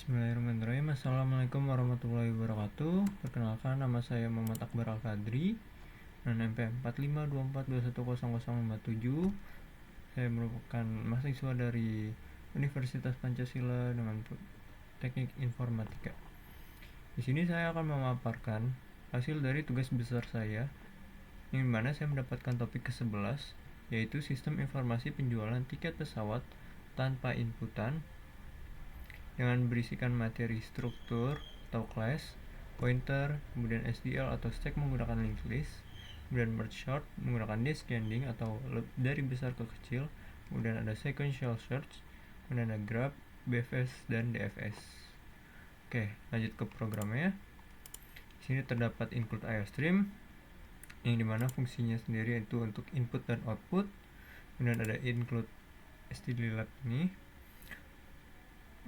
Bismillahirrahmanirrahim. Assalamualaikum warahmatullahi wabarakatuh. Perkenalkan, nama saya Muhammad Akbar Al-Qadri dan NPM 4524210057. Saya merupakan mahasiswa dari Universitas Pancasila dengan Teknik Informatika. Di sini saya akan memaparkan hasil dari tugas besar saya, yang dimana saya mendapatkan topik ke-11, yaitu sistem informasi penjualan tiket pesawat tanpa inputan, dengan berisikan materi struktur atau class, pointer, kemudian SDL atau stack menggunakan linked list, kemudian merge sort menggunakan descending atau dari besar ke kecil, kemudian ada sequential search, kemudian ada grab, BFS, dan DFS. Oke, lanjut ke programnya. Di sini terdapat include IOStream, yang dimana fungsinya sendiri itu untuk input dan output. Kemudian ada include stdlab ini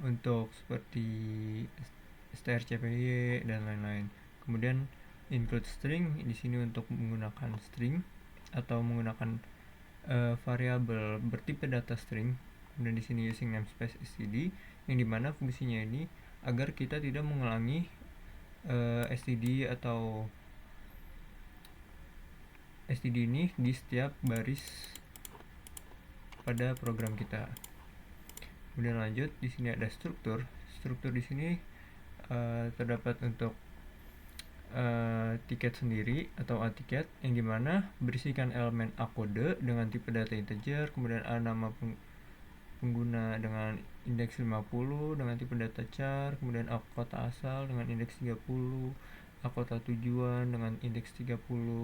untuk seperti strcpy dan lain-lain. Kemudian include string di sini untuk menggunakan string atau menggunakan variabel bertipe data string. Kemudian di sini using namespace std, yang dimana fungsinya ini agar kita tidak mengulangi std atau std ini di setiap baris pada program kita. Kemudian lanjut, di sini ada struktur. Struktur di sini terdapat untuk tiket sendiri atau A tiket, yang dimana berisikan elemen A kode dengan tipe data integer, kemudian A nama pengguna dengan indeks 50 dengan tipe data char, kemudian A kota asal dengan indeks 30, A kota tujuan dengan indeks 30,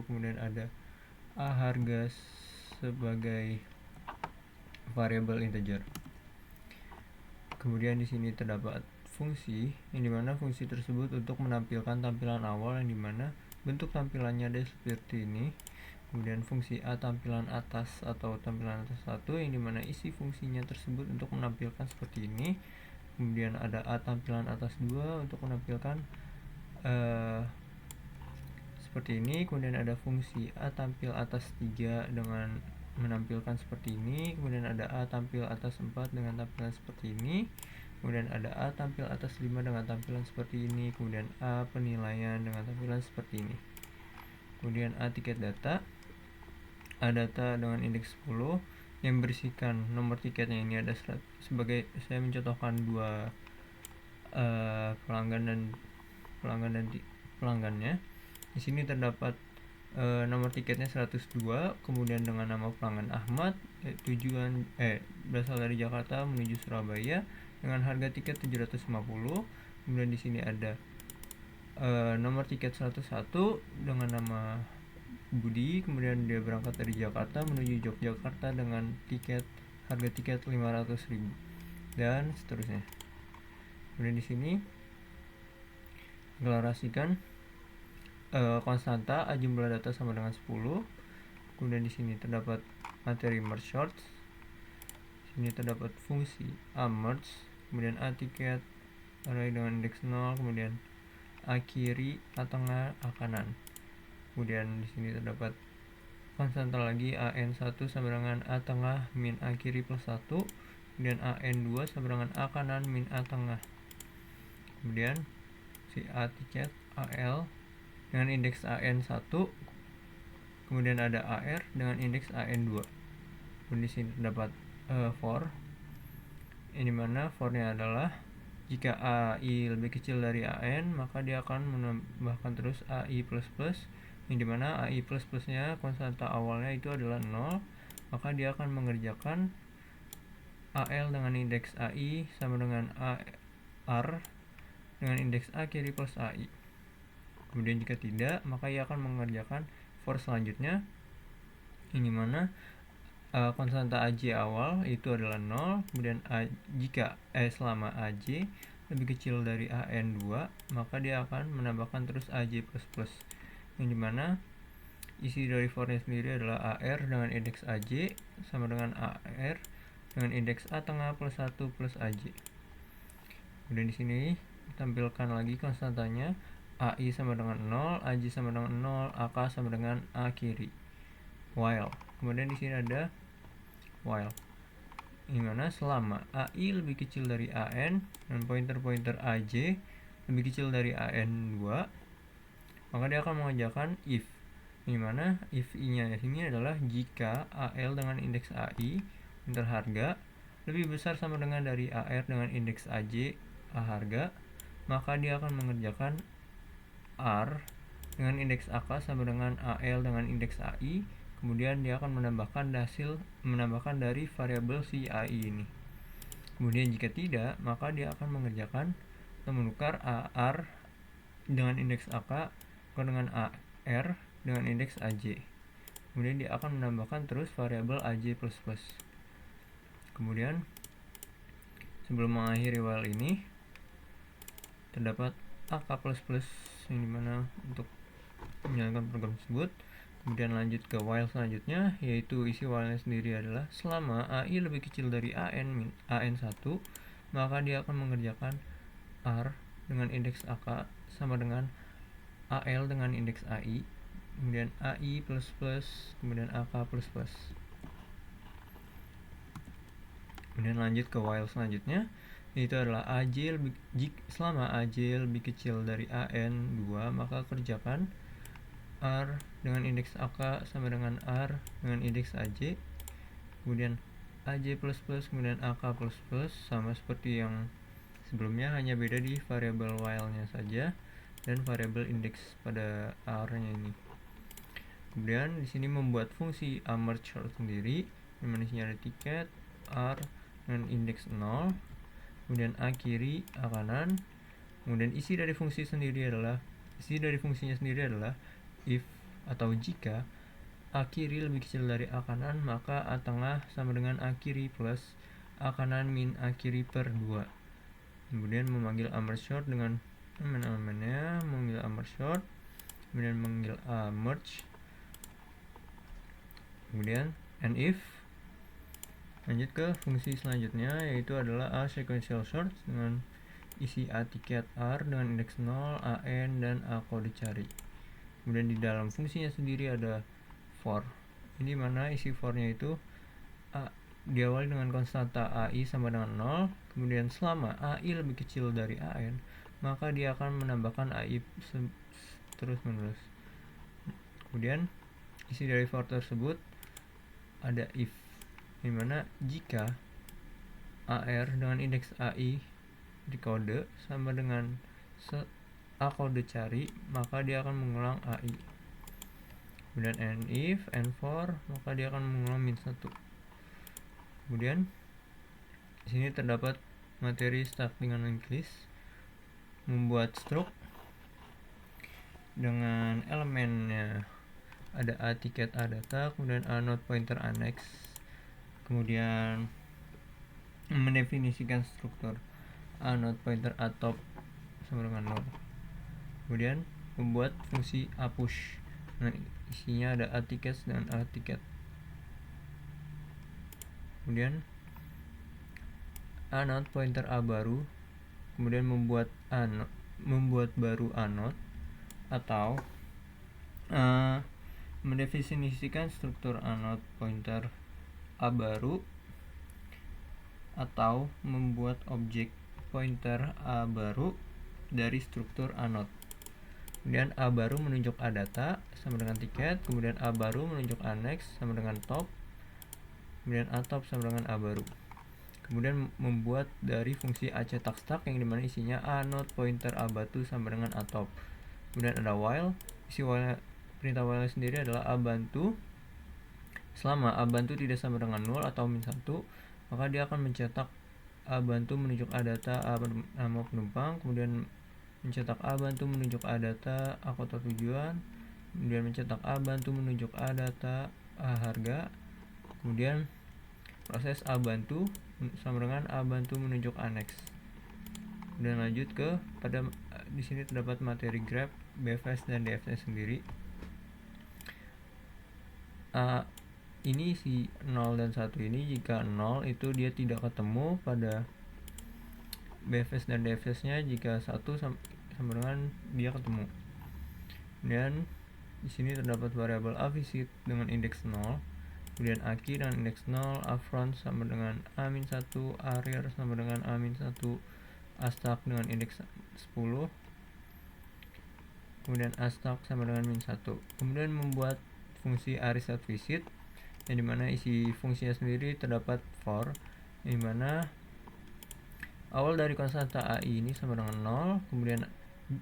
kemudian ada A harga sebagai variabel integer. Kemudian di sini terdapat fungsi, yang dimana fungsi tersebut untuk menampilkan tampilan awal, yang dimana bentuk tampilannya ada seperti ini. Kemudian fungsi A tampilan atas atau tampilan atas 1, yang dimana isi fungsinya tersebut untuk menampilkan seperti ini. Kemudian ada A tampilan atas 2 untuk menampilkan seperti ini. Kemudian ada fungsi A tampil atas 3 dengan menampilkan seperti ini. Kemudian ada A tampil atas 4 dengan tampilan seperti ini. Kemudian ada A tampil atas 5 dengan tampilan seperti ini. Kemudian A penilaian dengan tampilan seperti ini. Kemudian A tiket data, A data dengan indeks 10, yang berisikan nomor tiketnya. Ini ada sebagai, saya mencontohkan dua pelanggan dan pelanggannya. Di sini terdapat nomor tiketnya 102, kemudian dengan nama pelanggan Ahmad, tujuan berasal dari Jakarta menuju Surabaya dengan harga tiket 750. Kemudian di sini ada nomor tiket 101 dengan nama Budi, kemudian dia berangkat dari Jakarta menuju Yogyakarta dengan harga tiket 500.000 dan seterusnya. Kemudian di sini deklarasikan konstanta A jumlah data sama dengan 10. Kemudian di sini terdapat materi merge sort. Sini terdapat fungsi A merge, kemudian A tiket array dengan indeks 0, kemudian A kiri, A tengah, A kanan. Kemudian di sini terdapat konstanta lagi AN1 sama dengan A tengah min A kiri plus 1, kemudian AN2 sama dengan A kanan min A tengah. Kemudian si A tiket AL dengan indeks AN1, kemudian ada AR dengan indeks AN2. Kemudian di sini terdapat for, ini mana for-nya adalah jika AI lebih kecil dari AN, maka dia akan menambahkan terus AI++, yang dimana AI++ nya konstanta awalnya itu adalah 0, maka dia akan mengerjakan AL dengan indeks AI sama dengan AR dengan indeks A kiri plus AI. Kemudian jika tidak, maka ia akan mengerjakan for selanjutnya, ini mana konstanta AJ awal itu adalah 0, kemudian jika selama AJ lebih kecil dari AN2, maka dia akan menambahkan terus AJ++, yang dimana isi dari for-nya sendiri adalah AR dengan indeks AJ sama dengan AR dengan indeks A tengah plus 1 plus AJ. Kemudian di sini tampilkan lagi konstantanya, AI sama dengan 0, AJ sama dengan 0, AK sama dengan A kiri. While. Kemudian di sini ada while. dimana selama AI lebih kecil dari AN dan pointer-pointer AJ lebih kecil dari AN2, maka dia akan mengerjakan if, dimana if nya ini adalah jika AL dengan indeks AI pointer harga lebih besar sama dengan dari AR dengan indeks AJ A harga, maka dia akan mengerjakan R dengan indeks AK sama dengan AL dengan indeks AI. Kemudian dia akan menambahkan dari variabel si AI ini. Kemudian jika tidak, maka dia akan mengerjakan atau menukar AR dengan indeks AK dengan AR dengan indeks AJ. Kemudian dia akan menambahkan terus variabel AJ++. Kemudian sebelum mengakhiri while ini terdapat AK++ yang dimana untuk menjalankan program tersebut. Kemudian lanjut ke while selanjutnya, yaitu isi while-nya sendiri adalah selama AI lebih kecil dari AN1, maka dia akan mengerjakan R dengan indeks AK sama dengan AL dengan indeks AI, kemudian AI++, kemudian AK++. Kemudian lanjut ke while selanjutnya, yaitu adalah selama AJ lebih kecil dari AN2, maka kerjakan R dengan indeks AK sama dengan R dengan indeks AJ, kemudian AJ++, kemudian AK++, sama seperti yang sebelumnya, hanya beda di variabel while-nya saja dan variabel indeks pada R-nya ini. Kemudian di sini membuat fungsi aMerge short sendiri, yang mana isinya ada tiket R dengan indeks 0, kemudian A kiri, A kanan. Kemudian isi dari fungsinya sendiri adalah if atau jika A kiri lebih kecil dari A kanan, maka A tengah sama dengan A kiri plus A kanan min A kiri per 2. Kemudian memanggil aMerge short dengan elemen-elemennya, memanggil aMerge short, kemudian memanggil aMerge, kemudian and if. Lanjut ke fungsi selanjutnya, yaitu adalah A sequential short dengan isi A tiket R dengan indeks 0, AN, dan A kode cari. Kemudian di dalam fungsinya sendiri ada for, ini mana isi for-nya itu diawali dengan konstanta AI sama dengan 0, kemudian selama AI lebih kecil dari AN, maka dia akan menambahkan AI terus menerus. Kemudian isi dari for tersebut ada if, dimana jika AR dengan indeks AI di kode sama dengan A kode cari, maka dia akan mengulang AI. Kemudian and if and for, maka dia akan mengulang min 1. Kemudian di sini terdapat materi start dengan linked list, membuat struct dengan elemennya ada A tiket A data, kemudian A node pointer annex, kemudian mendefinisikan struktur A node pointer A top sama dengan 0. Kemudian membuat fungsi A push, nah, isinya ada A tiket dan A tiket. Kemudian A node pointer A baru, kemudian membuat baru A node, atau mendefinisikan struktur A node pointer A baru, atau membuat objek pointer A baru dari struktur A node. Kemudian A baru menunjuk A data sama dengan tiket, kemudian A baru menunjuk annex sama dengan top, kemudian A top sama dengan A baru. Kemudian membuat dari fungsi A cetak stack yang dimana isinya A node pointer A batu sama dengan A top. Kemudian ada while, isi perintah while sendiri adalah A bantu. Selama A bantu tidak sama dengan 0 atau min 1, maka dia akan mencetak A bantu menunjuk A data A nama penumpang, kemudian mencetak A bantu menunjuk A data A kota tujuan, kemudian mencetak A bantu menunjuk A data A harga, kemudian proses A bantu sama dengan A bantu menunjuk annex. Kemudian lanjut ke di sini terdapat materi grab, BFS dan DFS sendiri. Ini si 0 dan 1 ini, jika 0 itu dia tidak ketemu pada BFS dan DFS nya, jika 1 sama dengan dia ketemu. Dan di sini terdapat variabel A visit dengan indeks 0, kemudian A-key dengan indeks 0, A-front sama dengan A-1, A-rear sama dengan A-1, A-stack dengan indeks 10, kemudian A-stack sama dengan -1. Kemudian membuat fungsi aResetVisit yang dimana isi fungsinya sendiri terdapat for, yang dimana awal dari konstanta AI ini sama dengan 0, kemudian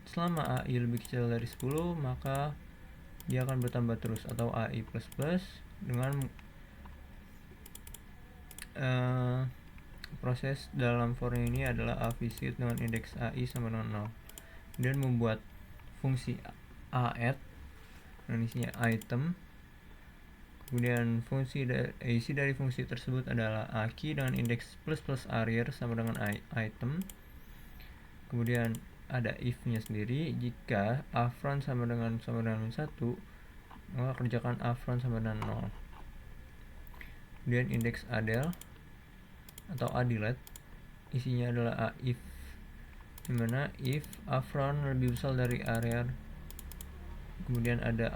selama AI lebih kecil dari 10 maka dia akan bertambah terus, atau AI++ dengan proses dalam for ini adalah aVisit dengan indeks AI sama dengan 0. Kemudian membuat fungsi add dan isinya item. Kemudian isi dari fungsi tersebut adalah A-key dengan indeks plus A-rear sama dengan item. Kemudian ada if-nya sendiri, jika A-front sama dengan -1, maka kerjakan A-front sama dengan 0. Kemudian indeks adel atau adelete, isinya adalah if, dimana if A-front lebih besar dari A-rear. Kemudian ada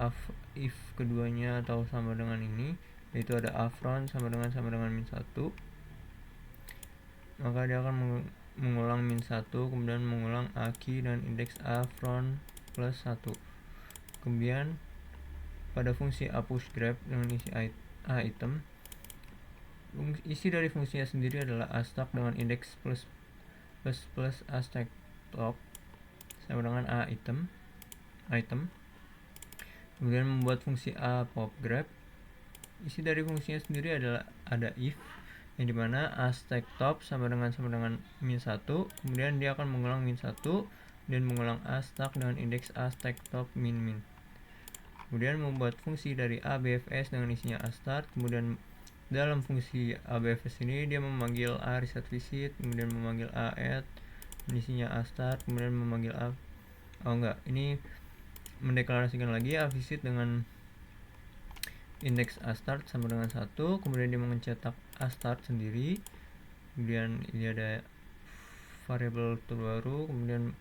if keduanya atau sama dengan ini, yaitu ada A-front sama dengan -1, maka dia akan mengulang -1, kemudian mengulang A-key dan indeks A-front plus 1. Kemudian pada fungsi aPushGrab dengan isi item, isi dari fungsinya sendiri adalah A-stack dengan indeks plus A-stack top sama dengan item. Kemudian membuat fungsi aPopGrab, isi dari fungsinya sendiri adalah ada if, yang dimana A-stack top sama dengan -1, kemudian dia akan mengulang -1 dan mengulang A-stack dengan indeks A-stack top min. Kemudian membuat fungsi dari aBFS dengan isinya A-start, kemudian dalam fungsi aBFS ini dia memanggil aResetVisit, kemudian memanggil add dan isinya A-start, kemudian memanggil ini mendeklarasikan lagi aVisit dengan indeks A-start sama dengan 1, kemudian dia mencetak A-start sendiri, kemudian ini ada variabel terbaru, kemudian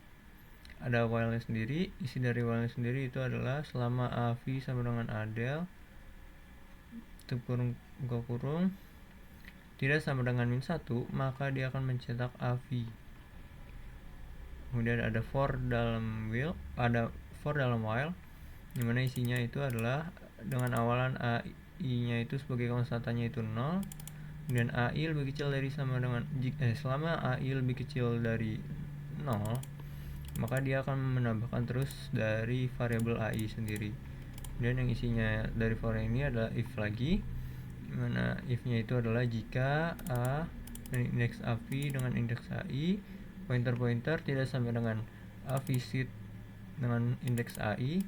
ada while-nya sendiri. Isi dari while-nya sendiri itu adalah selama AV sama dengan adel buka kurung tidak sama dengan -1, maka dia akan mencetak AV. Kemudian ada for dalam while, dimana isinya itu adalah dengan awalan AI-nya itu sebagai konstantanya itu 0, kemudian AI lebih kecil dari sama dengan selama AI lebih kecil dari 0, maka dia akan menambahkan terus dari variabel AI sendiri. Kemudian yang isinya dari for ini adalah if lagi, dimana if-nya itu adalah jika A dan indeks AV dengan indeks AI pointer tidak sama dengan aVisit dengan indeks AI,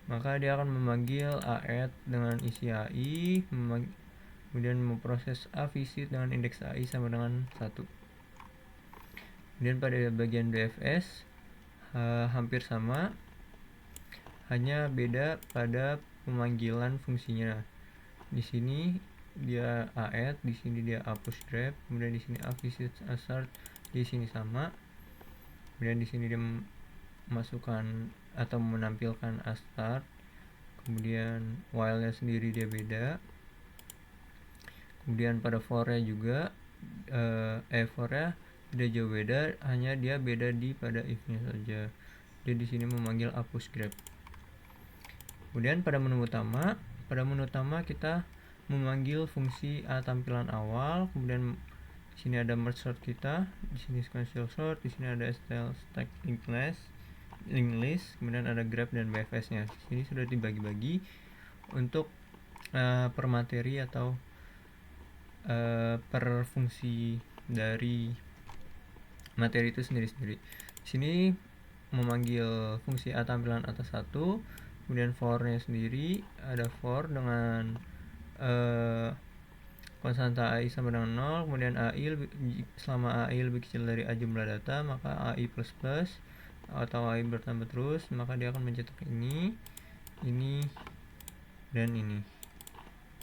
maka dia akan memanggil add dengan isi AI, kemudian memproses aVisit dengan indeks AI sama dengan 1. Kemudian pada bagian BFS hampir sama, hanya beda pada pemanggilan fungsinya. Di sini dia add, di sini dia aPushGrab, kemudian di sini aVisit assert, di sini sama. Kemudian di sini dia memasukkan atau menampilkan A-start, kemudian while-nya sendiri dia beda. Kemudian pada for-nya juga for-nya tidak jauh beda, hanya dia beda di pada if-nya saja. Dia di sini memanggil aPushGrab. Kemudian pada menu utama kita memanggil fungsi tampilan awal, kemudian di sini ada merge sort kita, di sini sequential sort, di sini ada style stack linked list, kemudian ada grab dan BFS-nya. Di sini sudah dibagi-bagi untuk per materi atau per fungsi dari materi itu sendiri-sendiri. Di sini memanggil fungsi tampilan atas 1, kemudian for-nya sendiri ada for dengan konstanta AI sama dengan 0, kemudian selama AI lebih kecil dari A jumlah data, maka AI++ atau AI bertambah terus, maka dia akan mencetak ini, dan ini.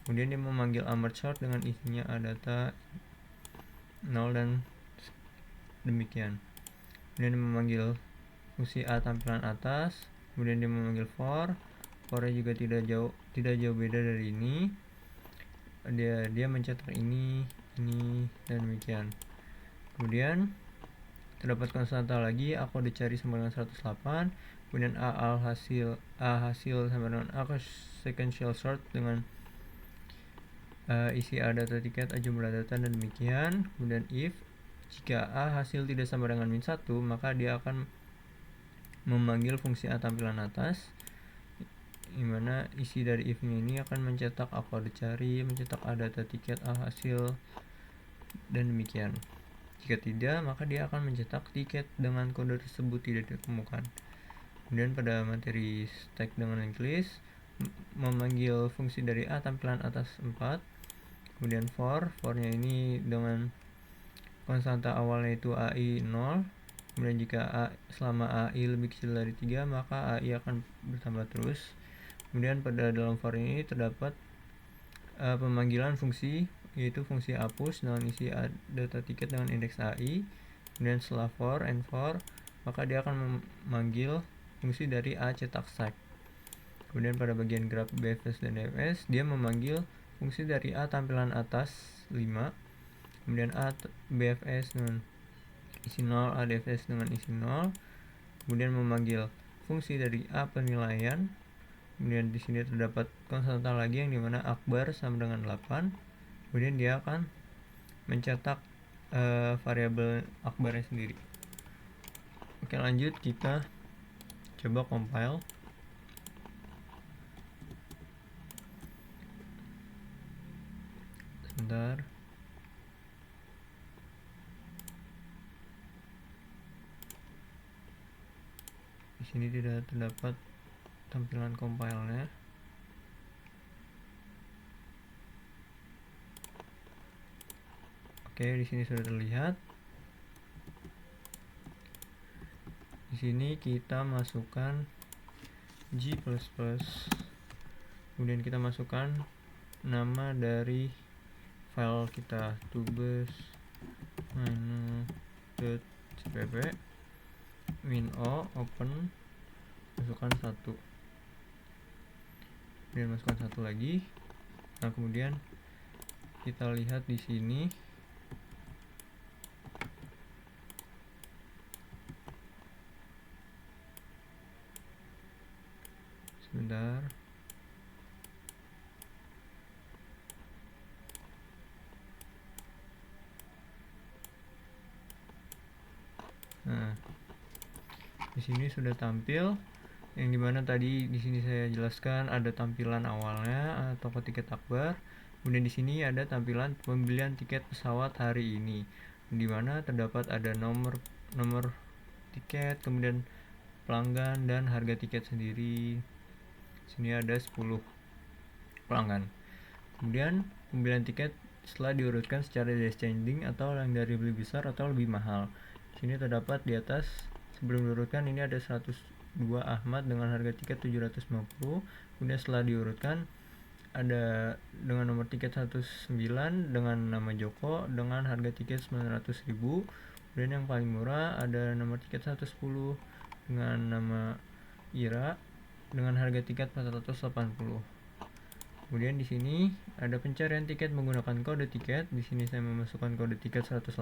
Kemudian dia memanggil merge sort dengan isinya data 0 dan demikian. Kemudian dia memanggil fungsi tampilan atas, kemudian dia memanggil for-nya juga tidak jauh beda dari ini. dia mencetak ini dan demikian. Kemudian terdapat konstanta lagi, aku udah cari sama dengan 108. Kemudian A hasil sama dengan A sequential sort dengan isi A data tiket, A jumlah data dan demikian. Kemudian if jika A hasil tidak sama dengan min 1, maka dia akan memanggil fungsi A tampilan atas, dimana isi dari if-nya ini akan mencetak aku ada cari, mencetak A data tiket, A hasil dan demikian. Jika tidak, maka dia akan mencetak tiket dengan kode tersebut tidak ditemukan. Kemudian pada materi stack dengan linked list, memanggil fungsi dari A tampilan atas 4. Kemudian for-nya ini dengan konstanta awalnya itu AI 0. Kemudian jika selama AI lebih kecil dari 3, maka AI akan bertambah terus. Kemudian pada dalam for ini terdapat pemanggilan fungsi, yaitu fungsi hapus dengan isi data tiket dengan indeks AI. Kemudian setelah for and for, maka dia akan memanggil fungsi dari A cetak stack. Kemudian pada bagian graf BFS dan DFS, dia memanggil fungsi dari A tampilan atas 5. Kemudian A BFS dengan isi 0, A DFS dengan isi 0. Kemudian memanggil fungsi dari A penilaian. Kemudian di sini terdapat konstanta lagi yang dimana akbar sama dengan 8. Kemudian dia akan mencetak variabel akbarnya sendiri. Oke, lanjut kita coba compile. Sebentar. Di sini tidak terdapat tampilan compile-nya. Oke, di sini sudah terlihat. Di sini kita masukkan G++. Kemudian kita masukkan nama dari file kita, tubes-cpp min-o open, masukkan 1. Kemudian masukkan 1 lagi. Nah, kemudian kita lihat di sini sebentar. Nah, di sini sudah tampil, yang dimana tadi di sini saya jelaskan ada tampilan awalnya atau tiket akbar. Kemudian di sini ada tampilan pembelian tiket pesawat hari ini, dimana terdapat ada nomor tiket, kemudian pelanggan dan harga tiket sendiri. Sini ada 10 pelanggan. Kemudian pembelian tiket setelah diurutkan secara descending atau yang dari lebih besar atau lebih mahal. Sini terdapat di atas sebelum diurutkan ini ada 102 Ahmad dengan harga tiket 750. Kemudian setelah diurutkan ada dengan nomor tiket 19 dengan nama Joko dengan harga tiket 900.000. Kemudian yang paling murah ada nomor tiket 110 dengan nama Ira dengan harga tiket 480. Kemudian di sini ada pencarian tiket menggunakan kode tiket. Di sini saya memasukkan kode tiket 108,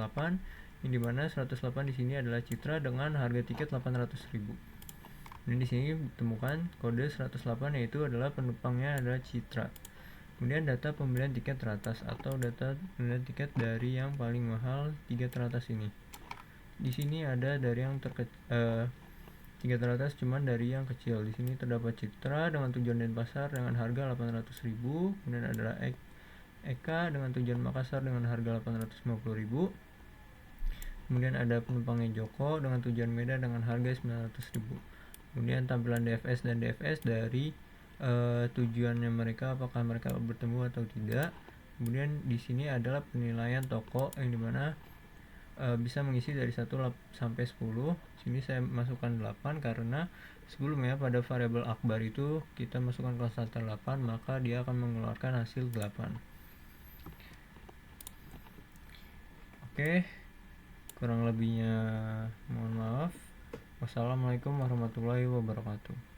yang dimana 108 di sini adalah Citra dengan harga tiket 800.000. Dan di sini ditemukan kode 108 yaitu adalah penumpangnya adalah Citra. Kemudian data pembelian tiket teratas atau data pembelian tiket dari yang paling mahal 3 teratas ini. Di sini ada dari yang 3 teratas cuman dari yang kecil. Di sini terdapat Citra dengan tujuan Denpasar dengan harga 800.000. Kemudian adalah Eka dengan tujuan Makassar dengan harga 850.000. Kemudian ada penumpangnya Joko dengan tujuan Medan dengan harga 900.000. Kemudian tampilan DFS dan DFS dari tujuannya mereka, apakah mereka bertemu atau tidak. Kemudian di sini adalah penilaian toko yang dimana bisa mengisi dari 1 sampai 10. Sini saya masukkan 8 karena sebelumnya pada variabel akbar itu kita masukkan konstanta 8, maka dia akan mengeluarkan hasil 8. Oke, kurang lebihnya mohon maaf. Wassalamualaikum warahmatullahi wabarakatuh.